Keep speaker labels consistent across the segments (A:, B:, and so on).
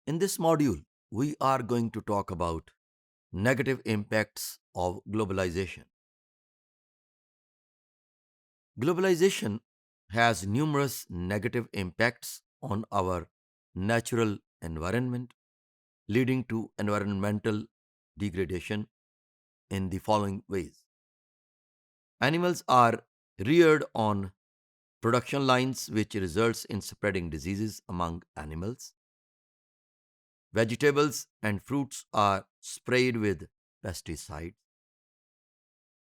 A: In this module, we are going to talk about negative impacts of globalization. Globalization has numerous negative impacts on our natural environment, leading to environmental degradation in the following ways. Animals are reared on production lines, which results in spreading diseases among animals. Vegetables and fruits are sprayed with pesticides.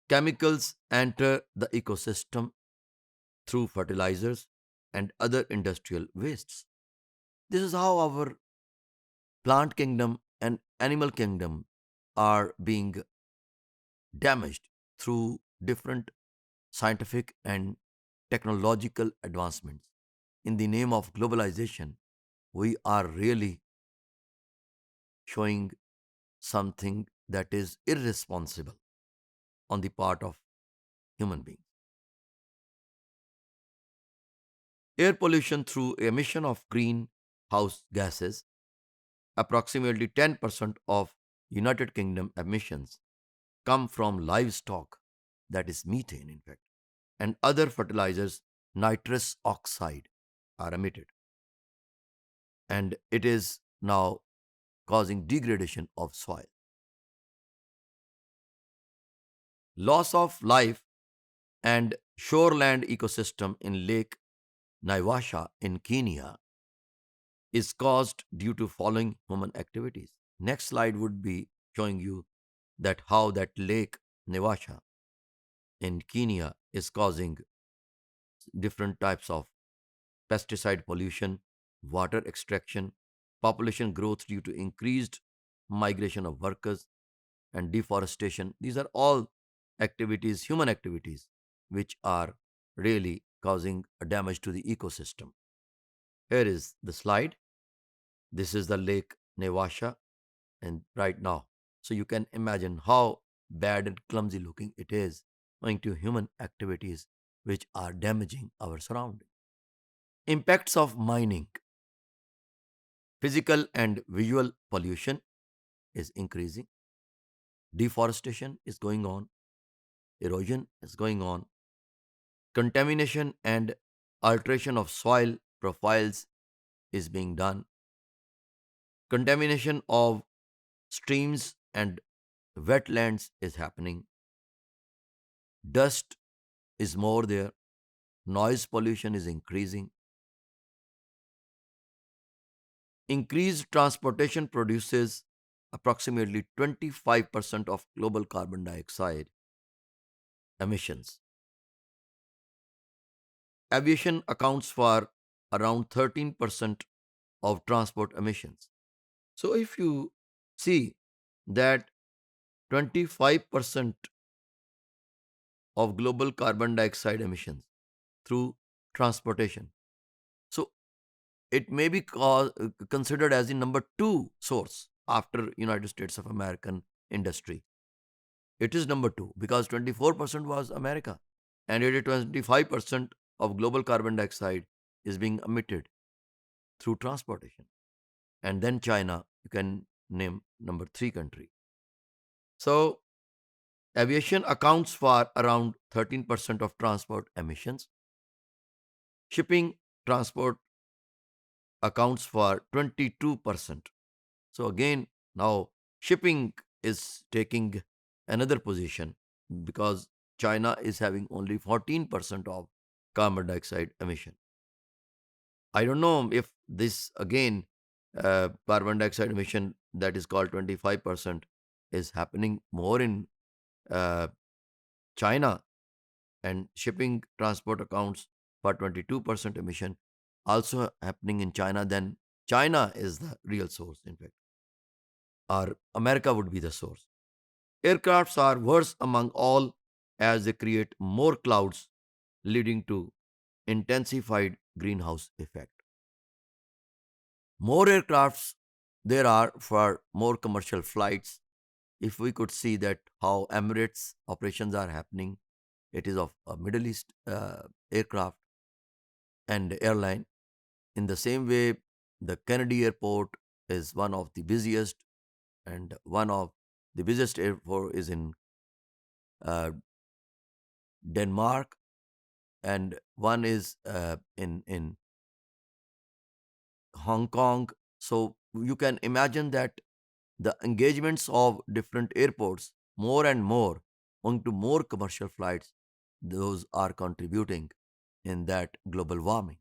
A: Chemicals enter the ecosystem through fertilizers and other industrial wastes. This is how our plant kingdom and animal kingdom are being damaged through different scientific and technological advancements. In the name of globalization, we are really showing something that is irresponsible on the part of human beings. Air pollution through emission of greenhouse gases, approximately 10% of United Kingdom emissions come from livestock, that is methane in fact, and other fertilizers, nitrous oxide are emitted, and it is now causing degradation of soil. Loss of life and shoreland ecosystem in Lake Naivasha in Kenya is caused due to following human activities. Next slide would be showing you that how that Lake Naivasha in Kenya is causing different types of pesticide pollution, water extraction, population growth due to increased migration of workers, and deforestation. These are all activities, human activities, which are really causing a damage to the ecosystem. Here is the slide. This is the Lake Nevasha, and right now. So you can imagine how bad and clumsy looking it is owing to human activities which are damaging our surroundings. Impacts of mining. Physical and visual pollution is increasing. Deforestation is going on. Erosion is going on. Contamination and alteration of soil profiles is being done. Contamination of streams and wetlands is happening. Dust is more there. Noise pollution is increasing. Increased transportation produces approximately 25% of global carbon dioxide emissions. Aviation accounts for around 13% of transport emissions. So if you see that 25% of global carbon dioxide emissions through transportation. So it may be considered as the number two source after United States of American industry. It is number two because 24% was America, and 25% of global carbon dioxide is being emitted through transportation. And then China, you can name number three country. So aviation accounts for around 13% of transport emissions. Shipping transport accounts for 22%. So again, now shipping is taking another position because China is having only 14% of carbon dioxide emission. I don't know if this again carbon dioxide emission that is called 25% is happening more in uh, China, and shipping transport accounts for 22% emission also happening in China, then China is the real source, in fact, or America would be the source. Aircrafts are worse among all as they create more clouds, leading to intensified greenhouse effect. More aircrafts there are for more commercial flights. If we could see that how Emirates operations are happening, it is of a Middle East aircraft and airline. In the same way, the Kennedy Airport is one of the busiest, and one of the busiest airport is in uh, Denmark, and one is in Hong Kong. So you can imagine that the engagements of different airports more and more onto more commercial flights, those are contributing in that global warming.